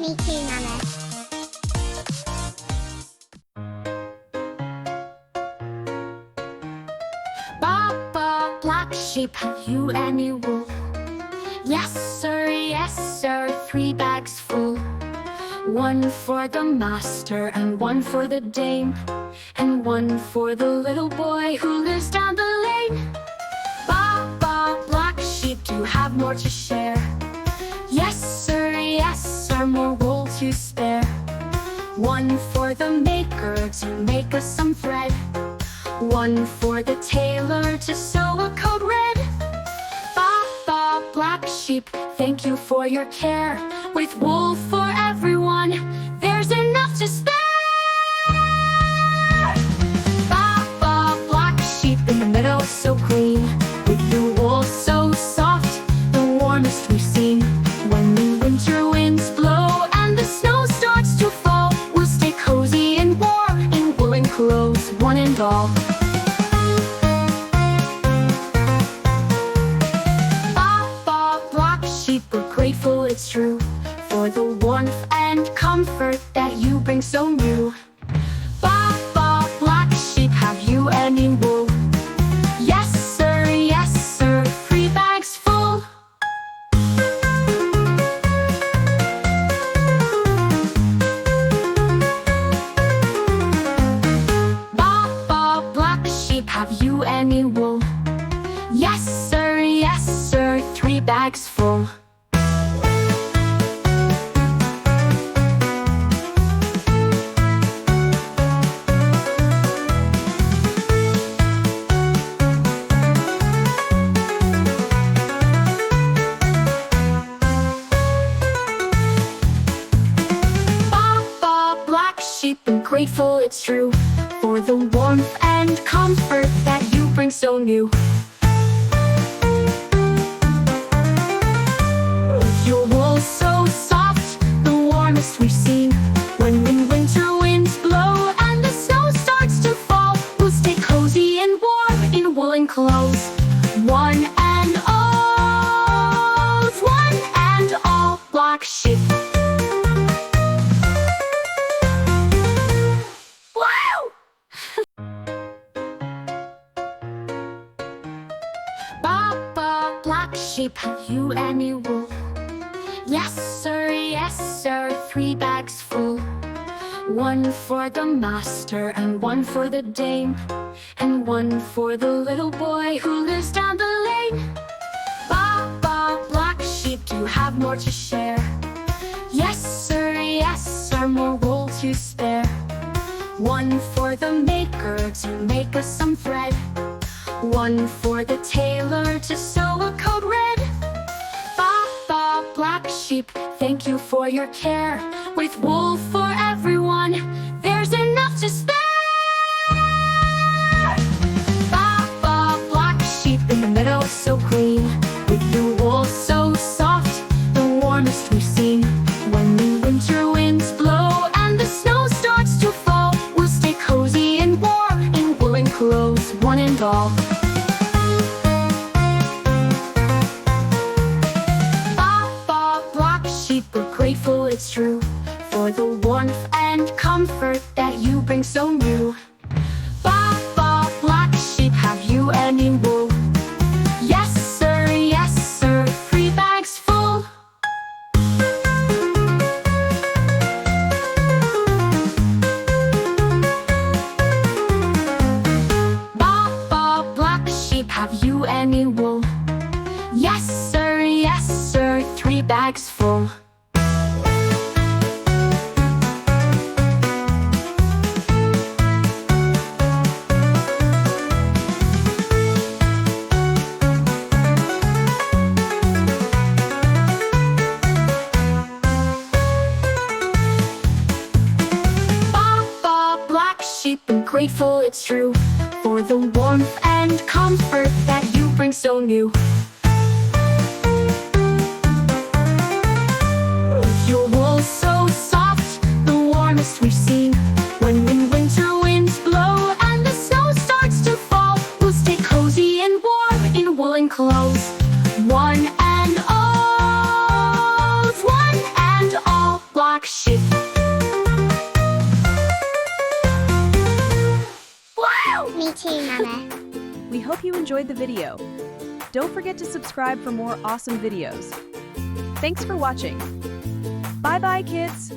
Me too, Mama. Baa Baa Black Sheep, have you any wool? Yes sir, 3 bags full. One for the master and one for the dame, and one for the little boy who lives down the lane. Baa Baa Black Sheep, do you have more to share? Yes sir, more wool to spare. One for the maker to make us some thread, one for the tailor to sew a coat red. Baa Baa Black Sheep, thank you for your care. With wool for everyone, there's enough to spare. Baa Baa Black Sheep, in the meadow so green, with the wool so soft, the warmest we've seen. When the winter winds blow and the snow starts to fall, we'll stay cozy and warm in woolen clothes, one and all. Baa Baa Black Sheep, we're grateful, it's true, for the warmth and comfort that you bring so new. Baa Baa Black Sheep, have you any wool? Yes sir, 3 bags full. Baa Baa Black Sheep, have you any wool? Yes sir, 3 bags full. Baa Baa Black Sheep, I'm grateful, it's true, for the warmth and comfort that you bring so new. Your wool so soft, the warmest we've seen. When the winter winds blow and the snow starts to fall, we'll stay cozy and warm in woolen clothes, one and all, Black Sheep. Wow! Baa Baa Black Sheep, have you any wool? Yes sir, 3 bags full. One for the master and one for the dame, and one for the little boy who lives down the lane. Baa Baa Black Sheep, do you have more to share? Yes sir, more wool to spare. One for the maker to make us some thread, one for the tailor to sew a coat red. Baa Baa Black Sheep, thank you for your care. With wool for everyone, there's enough to spare. Baa Baa Black Sheep, in the meadow so green, with the wool so soft, the warmest we've seen. When the winter winds blow and the snow starts to fall, we'll stay cozy and warm in woolen clothes, one and all. Baa Baa Black Sheep, we're grateful, it's true, for the warmth and comfort that you bring so new. Baa Baa Black Sheep, have you any wool? Yes sir, 3 bags full. Baa Baa Black Sheep, have you any wool? Yes sir, 3 bags full. Baa Baa Black Sheep, I'm grateful, it's true, for the warmth and comfort that you bring so new. Your wool so soft, the warmest we've seen. When the winter winds blow and the snow starts to fall, we'll stay cozy and warm in woolen clothes, one and all, Black We hope you enjoyed the video. Don't forget to subscribe for more awesome videos. Thanks for watching. Bye-bye, kids!